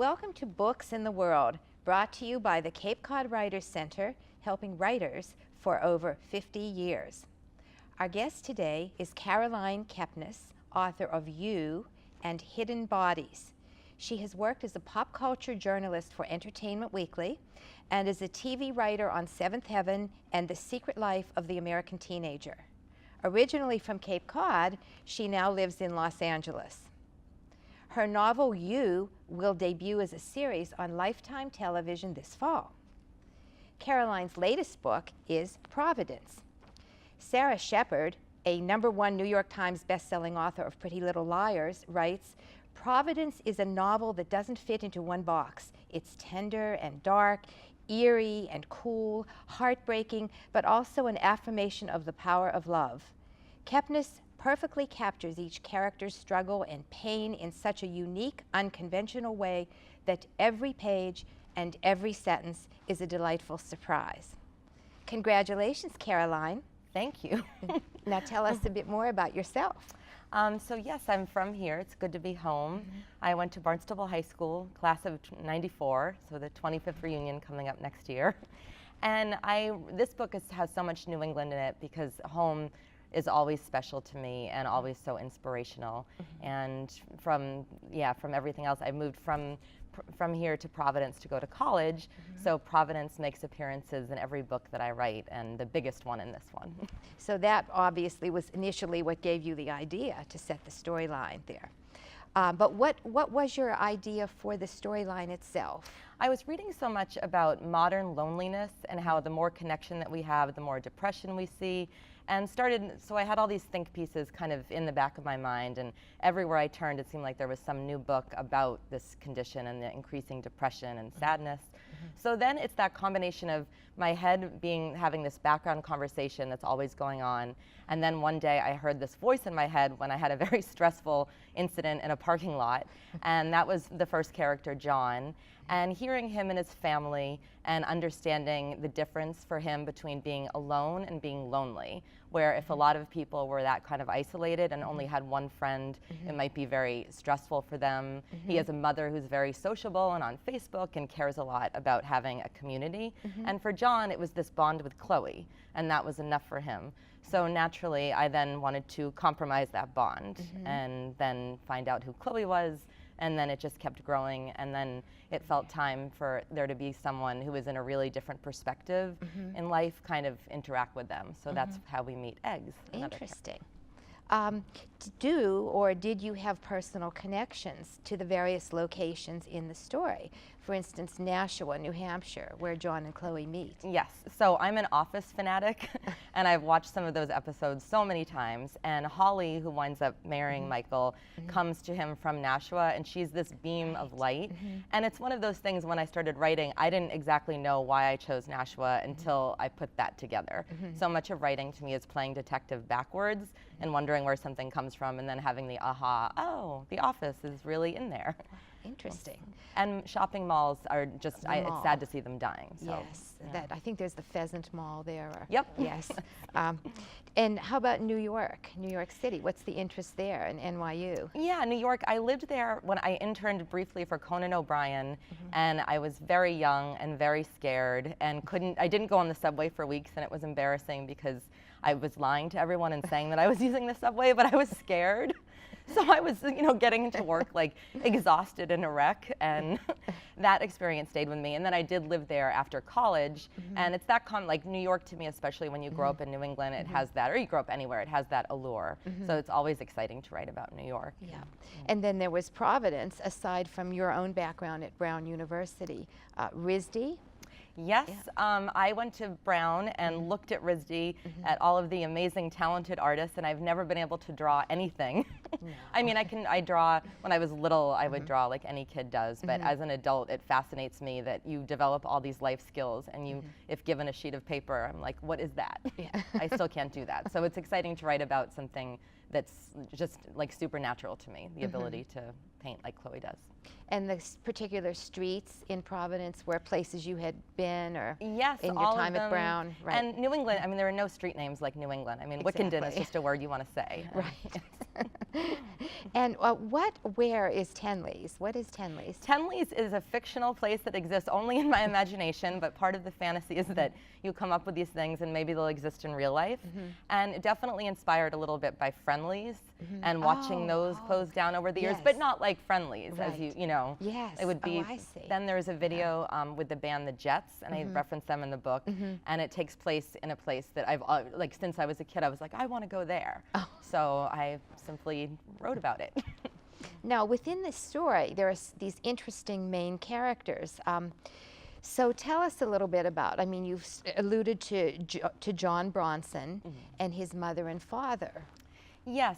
Welcome to Books in the World, brought to you by the Cape Cod Writers Center, helping writers for over 50 years. Our guest today is Caroline Kepnes, author of You and Hidden Bodies. She has worked as a pop culture journalist for Entertainment Weekly and as a TV writer on Seventh Heaven and The Secret Life of the American Teenager. Originally from Cape Cod, she now lives in Los Angeles. Her novel, You, will debut as a series on Lifetime television this fall. Caroline's latest book is Providence. Sarah Shepard, a #1 New York Times bestselling author of Pretty Little Liars, writes, "Providence is a novel that doesn't fit into one box. It's tender and dark, eerie and cool, heartbreaking, but also an affirmation of the power of love." Kepnes perfectly captures each character's struggle and pain in such a unique, unconventional way that every page and every sentence is a delightful surprise. Congratulations, Caroline. Thank you. Now tell us a bit more about yourself. So yes, I'm from here. It's good to be home. I went to Barnstable High School, class of '94, so the 25th reunion coming up next year. And this book has so much New England in it because home is always special to me and always so inspirational. And from everything else, I moved from here to Providence to go to college, so Providence makes appearances in every book that I write, and the biggest one in this one. So that obviously was initially what gave you the idea to set the storyline there. But what was your idea for the storyline itself? I was reading so much about modern loneliness and how the more connection that we have, the more depression we see. So I had all these think pieces kind of in the back of my mind, and everywhere I turned it seemed like there was some new book about this condition and the increasing depression and sadness. So then it's that combination of my head having this background conversation that's always going on, and then one day I heard this voice in my head when I had a very stressful incident in a parking lot, and that was the first character, John. And hearing him and his family and understanding the difference for him between being alone and being lonely, where if a lot of people were that kind of isolated and only had one friend, it might be very stressful for them. He has a mother who's very sociable and on Facebook and cares a lot about having a community. And for John, it was this bond with Chloe, and that was enough for him. So naturally, I then wanted to compromise that bond and then find out who Chloe was. And then it just kept growing, and then it felt time for there to be someone who was in a really different perspective in life, kind of interact with them. So that's how we meet Eggs. Interesting. Did you have personal connections to the various locations in the story? For instance, Nashua, New Hampshire, where John and Chloe meet. Yes, so I'm an Office fanatic, and I've watched some of those episodes so many times. And Holly, who winds up marrying Michael, comes to him from Nashua, and she's this beam of light. And it's one of those things, when I started writing, I didn't exactly know why I chose Nashua until I put that together. So much of writing to me is playing detective backwards and wondering where something comes from, and then having the aha, oh, the Office is really in there. Interesting. And shopping malls are just, it's sad to see them dying. So, yes, I think there's the Pheasant Mall there. Yep. Yes. And how about New York City? What's the interest there in NYU? Yeah, New York. I lived there when I interned briefly for Conan O'Brien, and I was very young and very scared, and I didn't go on the subway for weeks, and it was embarrassing because I was lying to everyone and saying that I was using the subway, but I was scared. So I was, getting into work like exhausted and a wreck, and that experience stayed with me. And then I did live there after college, and it's that like New York to me, especially when you grow up in New England, it has that, or you grow up anywhere, it has that allure. So it's always exciting to write about New York. Yeah. And then there was Providence, aside from your own background at Brown University. RISD? Yes, I went to Brown and looked at RISD, at all of the amazing, talented artists, and I've never been able to draw anything. No. I mean, I draw, when I was little, I would draw like any kid does, but as an adult, it fascinates me that you develop all these life skills, and if given a sheet of paper, I'm like, what is that? Yeah. I still can't do that. So it's exciting to write about something that's just like supernatural to me, the ability to paint like Chloe does. And the particular streets in Providence were places you had been, or yes, in your time at Brown? Right. And New England, I mean, there are no street names like New England. I mean, exactly. Wickenden is just a word you want to say. Right. And where is Tenley's? What is Tenley's? Tenley's is a fictional place that exists only in my imagination, but part of the fantasy is that you come up with these things and maybe they'll exist in real life. And definitely inspired a little bit by Friendlies and watching those close down over the years, but not like Friendlies, as you know. Yes. It would be. I see. Then there's a video with the band The Jets, and I reference them in the book, and it takes place in a place that I've, like since I was a kid, I was like, I want to go there. So I simply wrote about it. Now, within this story, there are these interesting main characters. So tell us a little bit about, I mean, you've alluded to John Bronson and his mother and father. Yes,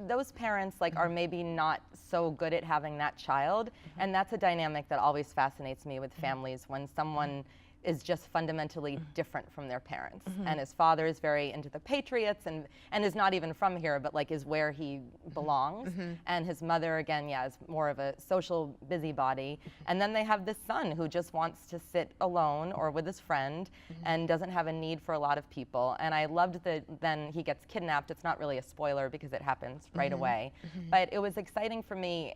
those parents are maybe not so good at having that child, and that's a dynamic that always fascinates me with families, when someone is just fundamentally different from their parents. And his father is very into the Patriots and is not even from here, but is where he belongs. And his mother, again, is more of a social busybody. And then they have this son who just wants to sit alone or with his friend and doesn't have a need for a lot of people. And I loved that then he gets kidnapped. It's not really a spoiler because it happens right away. But it was exciting for me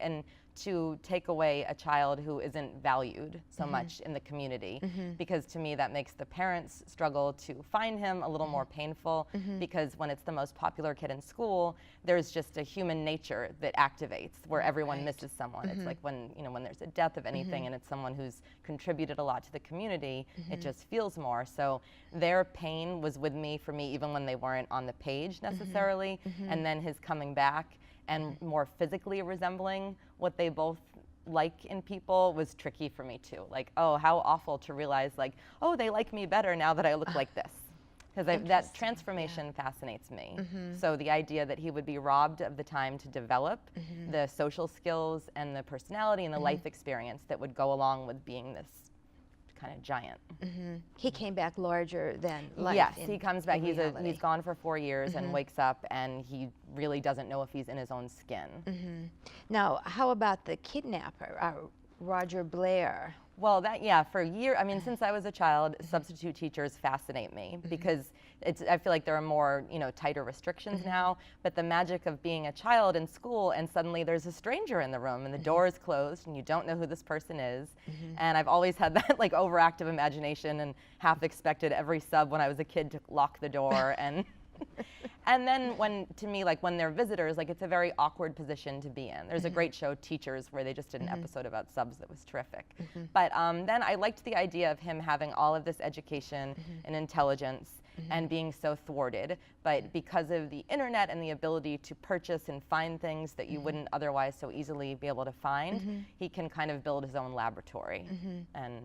to take away a child who isn't valued so much in the community, because to me that makes the parents struggle to find him a little more painful, because when it's the most popular kid in school, there's just a human nature that activates where everyone misses someone. It's like when there's a death of anything and it's someone who's contributed a lot to the community, it just feels more. So their pain was with me, for me, even when they weren't on the page necessarily, and then his coming back and more physically resembling what they both like in people was tricky for me too. Oh, how awful to realize oh, they like me better now that I look like this. Because that transformation fascinates me. So the idea that he would be robbed of the time to develop the social skills and the personality and the life experience that would go along with being this kind of giant. He came back larger than life. Yes, he comes back. He's gone for 4 years and wakes up, and he really doesn't know if he's in his own skin. Now, how about the kidnapper, Roger Blair? Well, for years, I mean, since I was a child, substitute teachers fascinate me because I feel like there are more, tighter restrictions now, but the magic of being a child in school and suddenly there's a stranger in the room and the door is closed and you don't know who this person is. And I've always had that overactive imagination and half expected every sub when I was a kid to lock the door and and then when they're visitors, it's a very awkward position to be in. There's a great show, Teachers, where they just did an episode about subs that was terrific. But then I liked the idea of him having all of this education and intelligence and being so thwarted. But because of the internet and the ability to purchase and find things that you wouldn't otherwise so easily be able to find, he can kind of build his own laboratory.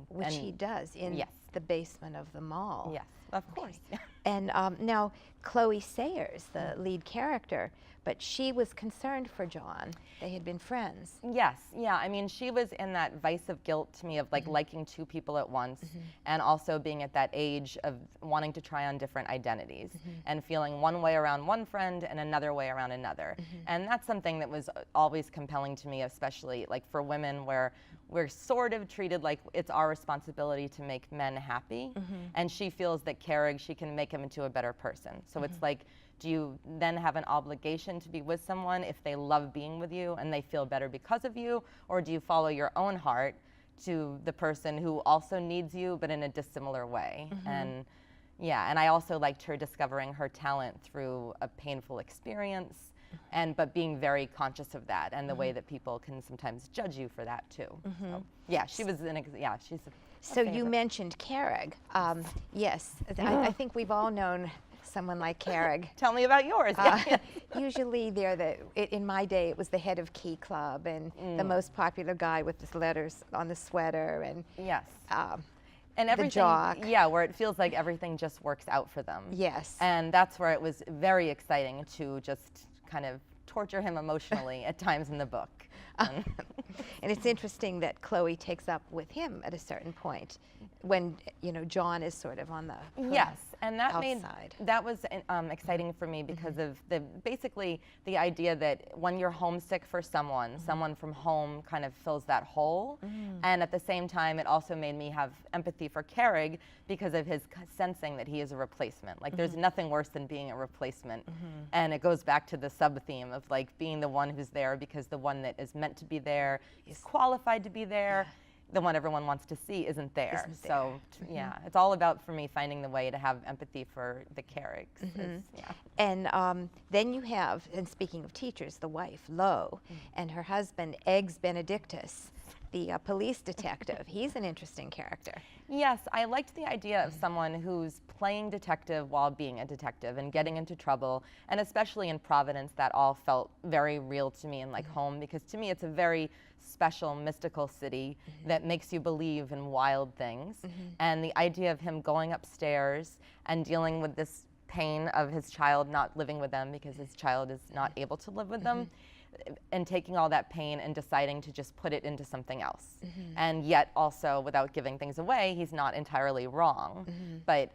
Which he does in the basement of the mall. Yes, of course. And now Chloe Sayers, the lead character, but she was concerned for John. They had been friends. Yes, yeah. I mean, she was in that vice of guilt to me of liking two people at once and also being at that age of wanting to try on different identities and feeling one way around one friend and another way around another. And that's something that was always compelling to me, especially for women, where we're sort of treated like it's our responsibility to make men happy. And she feels that she can make him into a better person. So it's do you then have an obligation to be with someone if they love being with you and they feel better because of you? Or do you follow your own heart to the person who also needs you but in a dissimilar way? And I also liked her discovering her talent through a painful experience, but being very conscious of that and the way that people can sometimes judge you for that too. So, she was she's a So you mentioned Carrig. Yes, I think we've all known someone like Carrig. Tell me about yours. Usually in my day, it was the head of Key Club and the most popular guy with his letters on the sweater and and everything, the jock. Where it feels like everything just works out for them. Yes. And that's where it was very exciting to just kind of torture him emotionally at times in the book. And it's interesting that Chloe takes up with him at a certain point when, you know, John is sort of on the Yes, and that outside. that was exciting for me because of basically the idea that when you're homesick for someone, someone from home kind of fills that hole. And at the same time, it also made me have empathy for Carrig because of his sensing that he is a replacement. Like there's nothing worse than being a replacement. And it goes back to the sub-theme of like being the one who's there because the one that is meant to be there is qualified to be there. The one everyone wants to see isn't there. So yeah, it's all about, for me, finding the way to have empathy for the Carrigs. Yeah. And then you have, and speaking of teachers, the wife, Lo, and her husband, Eggs Benedictus, the police detective. He's an interesting character. Yes, I liked the idea of someone who's playing detective while being a detective and getting into trouble, and especially in Providence, that all felt very real to me and like home, because to me it's a very special, mystical city that makes you believe in wild things. And the idea of him going upstairs and dealing with this pain of his child not living with them because his child is not able to live with them, and taking all that pain and deciding to just put it into something else. And yet also, without giving things away, he's not entirely wrong. But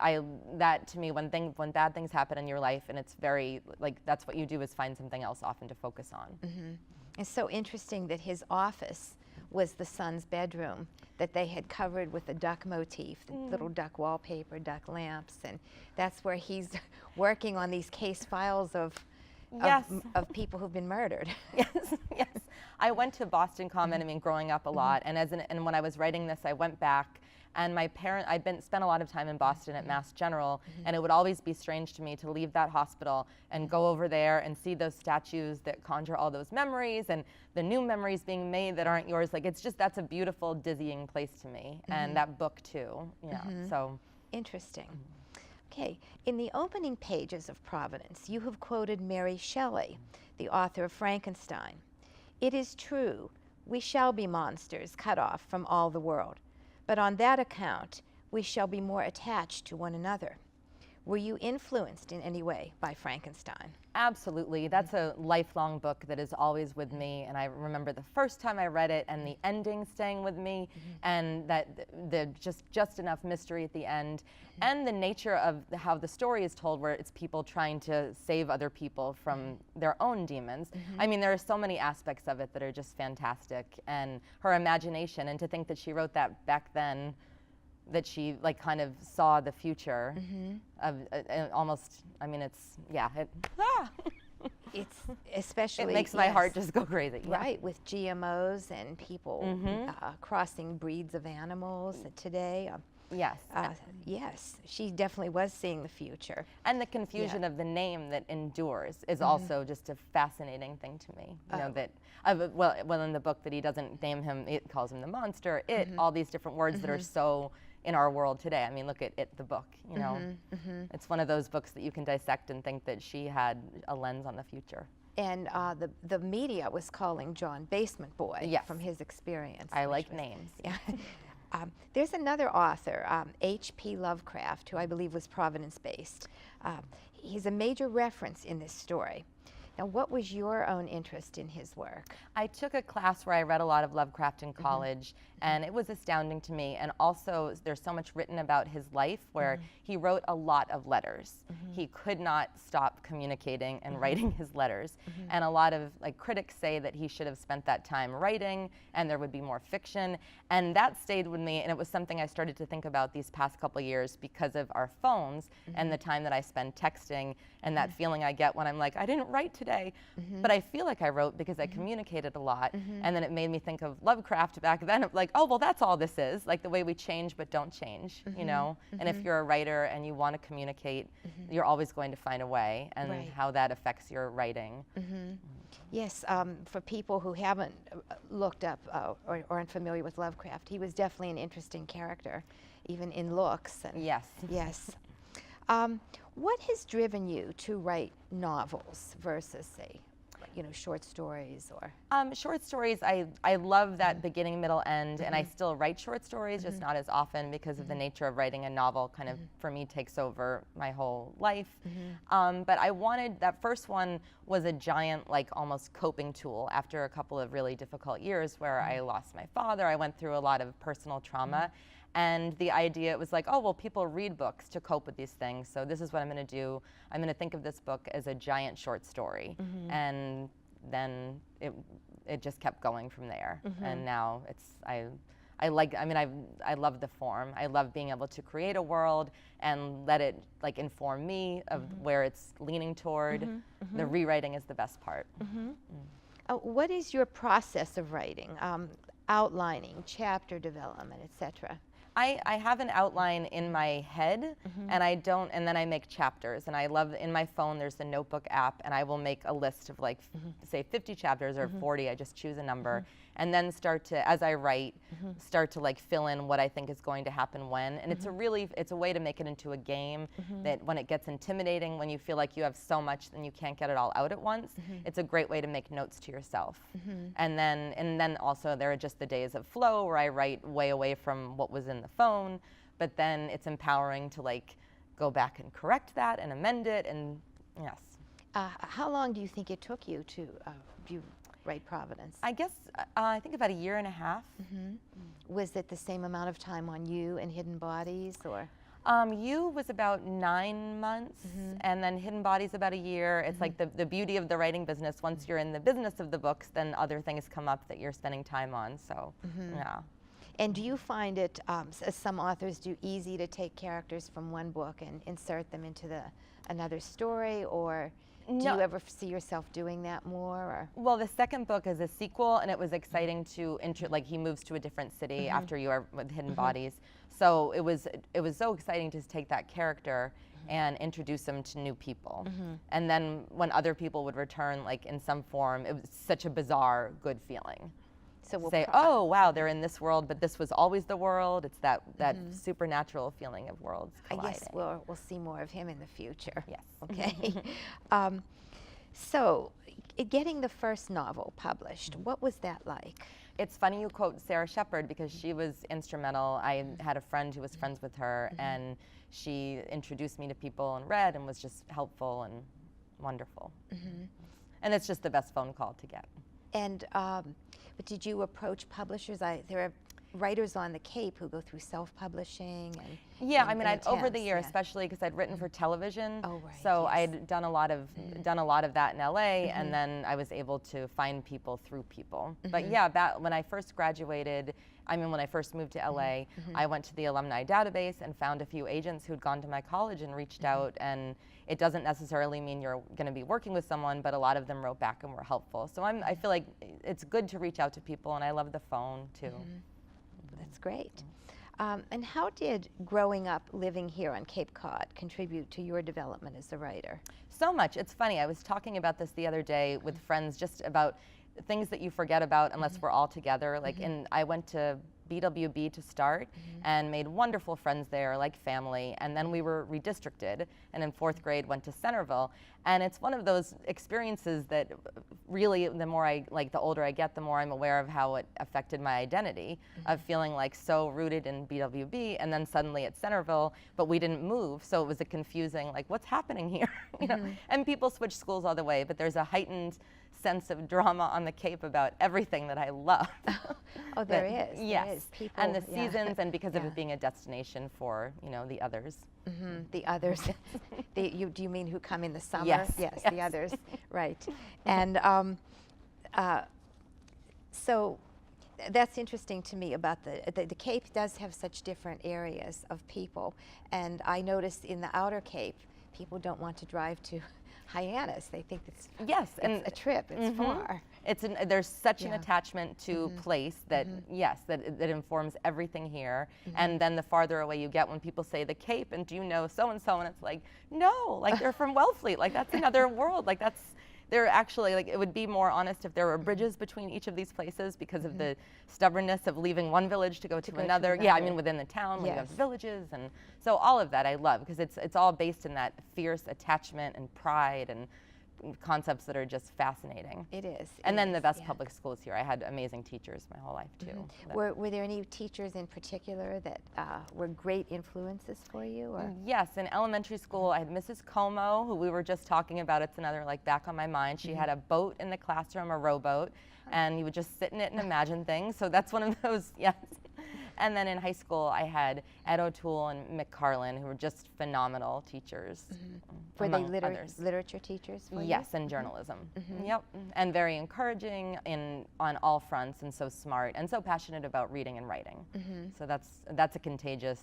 that to me, when bad things happen in your life, and it's very, like, that's what you do, is find something else often to focus on. It's so interesting that his office was the son's bedroom that they had covered with a duck motif, little duck wallpaper, duck lamps, and that's where he's working on these case files of people who've been murdered. Yes, yes. I went to Boston Common, I mean, growing up a lot, and when I was writing this, I went back, and I'd spent a lot of time in Boston at Mass General, and it would always be strange to me to leave that hospital and go over there and see those statues that conjure all those memories, and the new memories being made that aren't yours. Like, it's just, that's a beautiful, dizzying place to me, and that book too, yeah, so. Interesting. Okay, in the opening pages of Providence, you have quoted Mary Shelley, the author of Frankenstein. "It is true, we shall be monsters cut off from all the world, but on that account we shall be more attached to one another." Were you influenced in any way by Frankenstein? Absolutely. That's a lifelong book that is always with me, and I remember the first time I read it and the ending staying with me, and that the just enough mystery at the end, and the nature of how the story is told, where it's people trying to save other people from their own demons. I mean, there are so many aspects of it that are just fantastic, and her imagination, and to think that she wrote that back then, that she like kind of saw the future of almost, I mean, it's, yeah, It's especially, it makes my heart just go crazy. Right, with GMOs and people crossing breeds of animals today. Yes. Yes, she definitely was seeing the future. And the confusion of the name that endures is also just a fascinating thing to me. You know, that, well, in the book that he doesn't name him, it calls him the monster, all these different words that are so in our world today. I mean, look at it, the book, you know. It's one of those books that you can dissect and think that she had a lens on the future. And the media was calling John Basement Boy from his experience. I like names. Yeah. There's another author, H.P. Lovecraft, who I believe was Providence-based. He's a major reference in this story. Now, what was your own interest in his work? I took a class where I read a lot of Lovecraft in college, and it was astounding to me. And also, there's so much written about his life where he wrote a lot of letters. He could not stop communicating and writing his letters. And a lot of critics say that he should have spent that time writing, and there would be more fiction. And that stayed with me, and it was something I started to think about these past couple of years because of our phones and the time that I spend texting, and that feeling I get when I'm like, I didn't write today, but I feel like I wrote because I communicated a lot. And then it made me think of Lovecraft back then, of like, oh, well, that's all this is, like the way we change but don't change, you know? And if you're a writer and you want to communicate, you're always going to find a way, and how that affects your writing. Yes, for people who haven't looked up or aren't familiar with Lovecraft, he was definitely an interesting character, even in looks. And yes. What has driven you to write novels versus, say, short stories or? Short stories, I love that beginning, middle, end, and I still write short stories, just not as often because of the nature of writing a novel kind of, for me, takes over my whole life. But I wanted, that first one was a giant, like almost coping tool after a couple of really difficult years where I lost my father. I went through a lot of personal trauma. And the idea, it was like, oh, well, people read books to cope with these things, so this is what I'm going to do. I'm going to think of this book as a giant short story. And then it just kept going from there. And now I love the form. I love being able to create a world and let it like inform me of where it's leaning toward. The rewriting is the best part. What is your process of writing? Outlining, chapter development, etc. I have an outline in my head, and then I make chapters. And I love, in my phone, there's the notebook app, and I will make a list of like, say 50 chapters or 40, I just choose a number, and then start to, as I write, start to like fill in what I think is going to happen when. And it's a way to make it into a game that when it gets intimidating, when you feel like you have so much and you can't get it all out at once, it's a great way to make notes to yourself. And then also there are just the days of flow where I write way away from what was in the phone, but then it's empowering to like go back and correct that and amend it, and yes. How long do you think it took you to write Providence? I guess, I think about a year and a half. Was it the same amount of time on You and Hidden Bodies, or? You was about 9 months, and then Hidden Bodies about a year. It's like the beauty of the writing business. Once you're in the business of the books, then other things come up that you're spending time on, so, yeah. And do you find it, as some authors do, easy to take characters from one book and insert them into another story, or do you ever see yourself doing that more? Or? Well, the second book is a sequel, and it was exciting to like he moves to a different city after You Are with Hidden Bodies. So it was so exciting to take that character and introduce him to new people. And then when other people would return, like in some form, it was such a bizarre, good feeling. So we'll say, oh wow, they're in this world, but this was always the world. It's that supernatural feeling of worlds colliding. I guess we'll see more of him in the future. Yes. Okay. So, getting the first novel published, what was that like? It's funny you quote Sarah Shepard because she was instrumental. I had a friend who was friends with her, and she introduced me to people and read, and was just helpful and wonderful. And it's just the best phone call to get. And but did you approach publishers? There are writers on the Cape who go through self-publishing and yeah, I mean, over the year, especially because I'd written for television, so I'd done a lot of that in LA, and then I was able to find people through people. But yeah, when I first graduated, when I first moved to LA, I went to the alumni database and found a few agents who'd gone to my college and reached out, and it doesn't necessarily mean you're going to be working with someone, but a lot of them wrote back and were helpful. So I feel like it's good to reach out to people, and I love the phone too. That's great. And how did growing up living here on Cape Cod contribute to your development as a writer? So much. It's funny. I was talking about this the other day with friends, just about things that you forget about unless we're all together. Like, I went to BWB to start and made wonderful friends there, like family, and then we were redistricted, and in 4th grade went to Centerville. And it's one of those experiences that really, the older I get, the more I'm aware of how it affected my identity, of feeling like so rooted in BWB, and then suddenly at Centerville, but we didn't move, so it was a confusing, like, what's happening here? You know? And people switch schools all the way, but there's a heightened sense of drama on the Cape about everything that I love. Oh, there is. Yes, there is. People, and the seasons, and because of it being a destination for, the others. The others. Do you mean who come in the summer? Yes. Yes, the others. Right. And so that's interesting to me about the Cape does have such different areas of people, and I noticed in the Outer Cape, people don't want to drive to Hyannis. They think it's a trip. It's far. There's such an attachment to place that that informs everything here. And then the farther away you get, when people say the Cape, and do you know so and so, and it's like, no, like they're from Wellfleet, like that's another world, like they're actually, like, it would be more honest if there were bridges between each of these places because of the stubbornness of leaving one village to go to another. Yeah, I mean, within the town, when you have villages, and so all of that I love, because it's all based in that fierce attachment and pride and concepts that are just fascinating. It is. And then the best yeah. public schools here. I had amazing teachers my whole life too. Were there any teachers in particular that were great influences for you? Or? Yes, in elementary school I had Mrs. Como, who we were just talking about. It's another like back on my mind. She had a boat in the classroom, a rowboat, and you would just sit in it and imagine things. So that's one of those, yes. And then in high school, I had Ed O'Toole and Mick Carlin, who were just phenomenal teachers. Were they others. literature teachers for you? Yes, and journalism. Yep, and very encouraging on all fronts, and so smart, and so passionate about reading and writing. So that's a contagious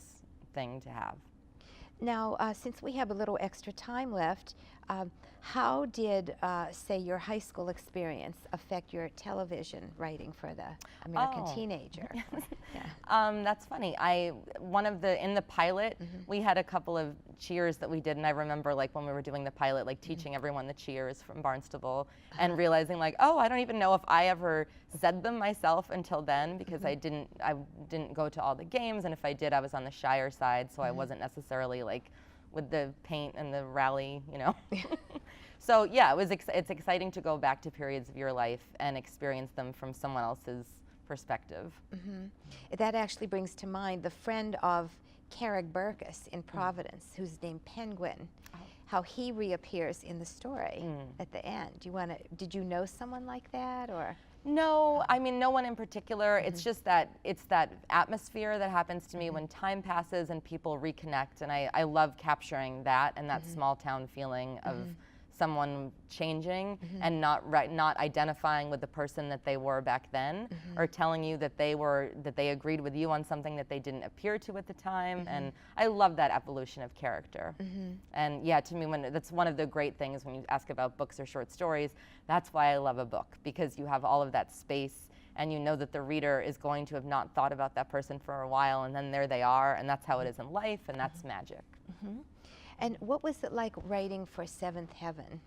thing to have. Now, since we have a little extra time left, how did, say, your high school experience affect your television writing for the American Teenager? Yeah. That's funny. In the pilot, we had a couple of cheers that we did, and I remember like when we were doing the pilot, like teaching everyone the cheers from Barnstable, and realizing like, oh, I don't even know if I ever said them myself until then, because I didn't go to all the games, and if I did, I was on the shyer side, so I wasn't necessarily like with the paint and the rally, you know. So yeah, it's exciting to go back to periods of your life and experience them from someone else's perspective. That actually brings to mind the friend of Carrick Burgess in Providence, who's named Penguin, how he reappears in the story at the end. Did you know someone like that, or? No, I mean, no one in particular. It's just that it's that atmosphere that happens to me when time passes and people reconnect, and I love capturing that and that small town feeling of someone changing and not identifying with the person that they were back then, or telling you that they agreed with you on something that they didn't appear to at the time. And I love that evolution of character. And yeah, to me, that's one of the great things when you ask about books or short stories. That's why I love a book, because you have all of that space, and you know that the reader is going to have not thought about that person for a while, and then there they are, and that's how it is in life, and that's magic. And what was it like writing for Seventh Heaven?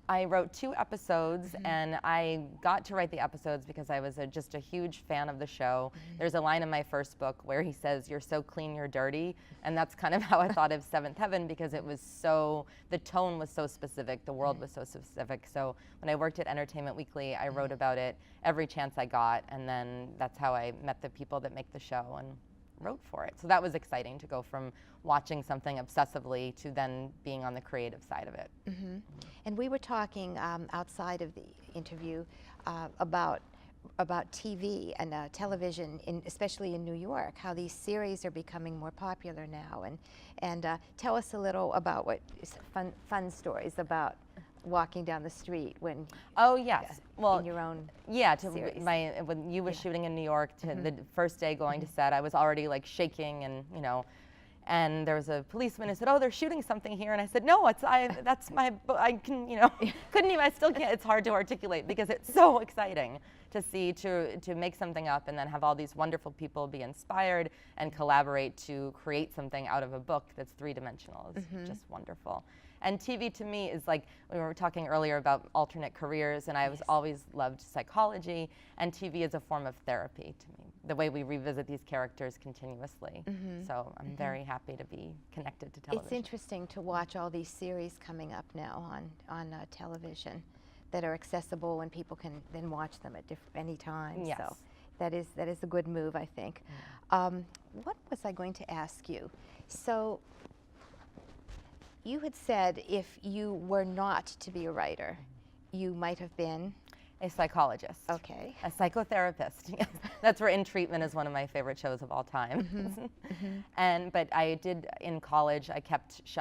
I wrote 2 episodes, and I got to write the episodes because I was just a huge fan of the show. There's a line in my first book where he says, "You're so clean, you're dirty," and that's kind of how I thought of Seventh Heaven, because it was the tone was so specific, the world was so specific. So when I worked at Entertainment Weekly, I wrote about it every chance I got, and then that's how I met the people that make the show and wrote for it. So that was exciting to go from watching something obsessively to then being on the creative side of it. And we were talking outside of the interview about TV and television, especially in New York, how these series are becoming more popular now. And tell us a little about what fun stories about walking down the street when well, in your own series. When you was shooting in New York, to the first day going to set, I was already like shaking, and and there was a policeman who said, "Oh, they're shooting something here," and I said, "No, that's my I can couldn't even, I still can't, it's hard to articulate because it's so exciting to see, to make something up and then have all these wonderful people be inspired and collaborate to create something out of a book that's 3-dimensional. It's just wonderful. And TV to me is like, we were talking earlier about alternate careers, and I was always loved psychology, and TV is a form of therapy to me, the way we revisit these characters continuously. So I'm very happy to be connected to television. It's interesting to watch all these series coming up now on television that are accessible, and people can then watch them at any time. Yes. So that is a good move, I think. What was I going to ask you? So you had said if you were not to be a writer, you might have been a psychologist. Okay. A psychotherapist. Yes. That's where In Treatment is one of my favorite shows of all time. But I did in college,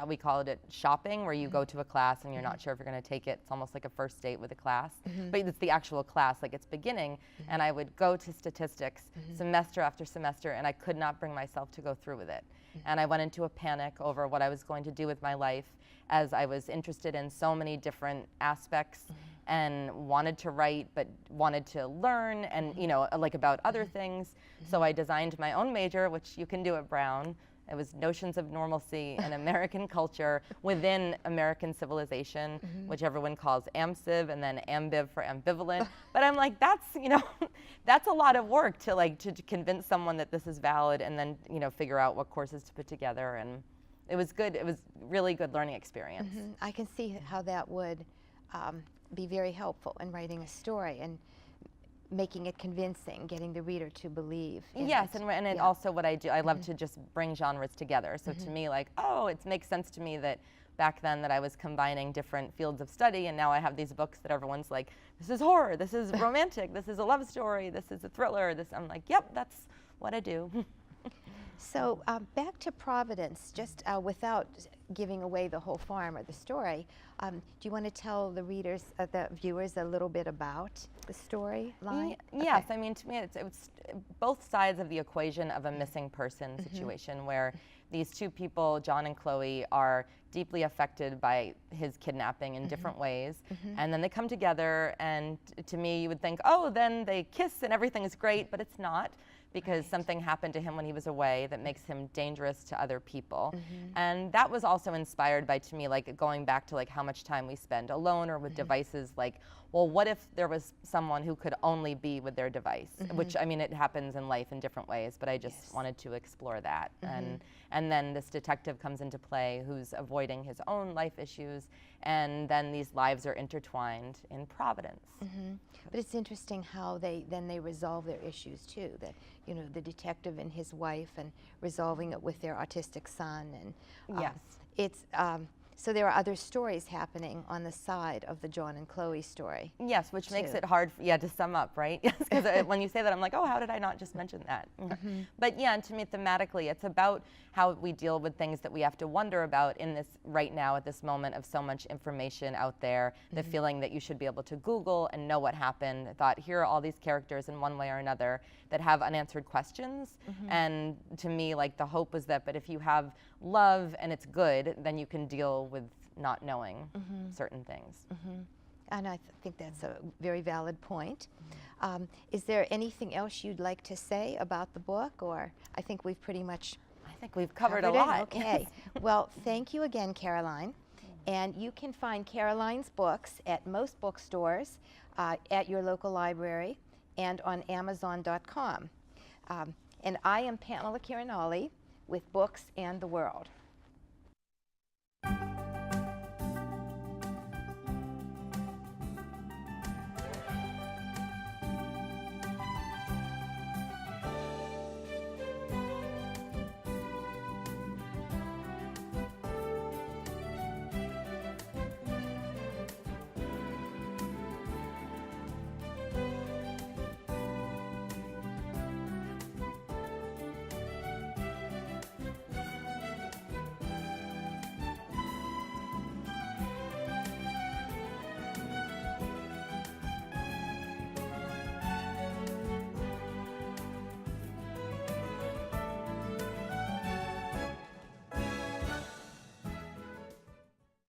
we called it shopping, where you go to a class and you're not sure if you're going to take it. It's almost like a first date with a class, but it's the actual class, like it's beginning. And I would go to statistics semester after semester, and I could not bring myself to go through with it. And I went into a panic over what I was going to do with my life, as I was interested in so many different aspects and wanted to write, but wanted to learn and, like about other things. So I designed my own major, which you can do at Brown. It was Notions of Normalcy and American Culture within American Civilization, which everyone calls AmCiv, and then Ambiv for ambivalent. But I'm like, that's a lot of work to convince someone that this is valid, and then figure out what courses to put together. And it was good. It was really good learning experience. I can see how that would be very helpful in writing a story and making it convincing, getting the reader to believe in Yes, it. and Yeah. also what I do, I love to just bring genres together. So to me, like, oh, it makes sense to me that back then that I was combining different fields of study, and now I have these books that everyone's like, this is horror, this is romantic, this is a love story, this is a thriller. This, I'm like, yep, that's what I do. So back to Providence, just without giving away the whole farm or the story, do you want to tell the readers, the viewers, a little bit about the storyline? Yes, I mean, to me, it's both sides of the equation of a missing person situation where these two people, John and Chloe, are deeply affected by his kidnapping in different ways. And then they come together, and to me, you would think, oh, then they kiss and everything is great, but it's not, because something happened to him when he was away that makes him dangerous to other people. And that was also inspired by, to me, like going back to like how much time we spend alone or with devices. Like, well, what if there was someone who could only be with their device? Which, I mean, it happens in life in different ways, but I just wanted to explore that. And then this detective comes into play who's avoiding his own life issues, and then these lives are intertwined in Providence. But it's interesting how they resolve their issues too. That, you know, the detective and his wife, and resolving it with their autistic son, and Yes. it's so there are other stories happening on the side of the John and Chloe story. Yes, which makes too. it hard, to sum up, right? Yes, because when you say that, I'm like, oh, how did I not just mention that? But yeah, and to me, thematically, it's about how we deal with things that we have to wonder about in this right now, at this moment of so much information out there, the feeling that you should be able to Google and know what happened. I thought, here are all these characters in one way or another that have unanswered questions. And to me, like, the hope was that, but if you have love and it's good, then you can deal with not knowing certain things. And I think that's a very valid point. Is there anything else you'd like to say about the book, or I think we've pretty much I think we've covered a it? lot. Okay. Well, thank you again, Caroline. And you can find Caroline's books at most bookstores, at your local library, and on Amazon.com. And I am Pamela Kirinali with Books and the World.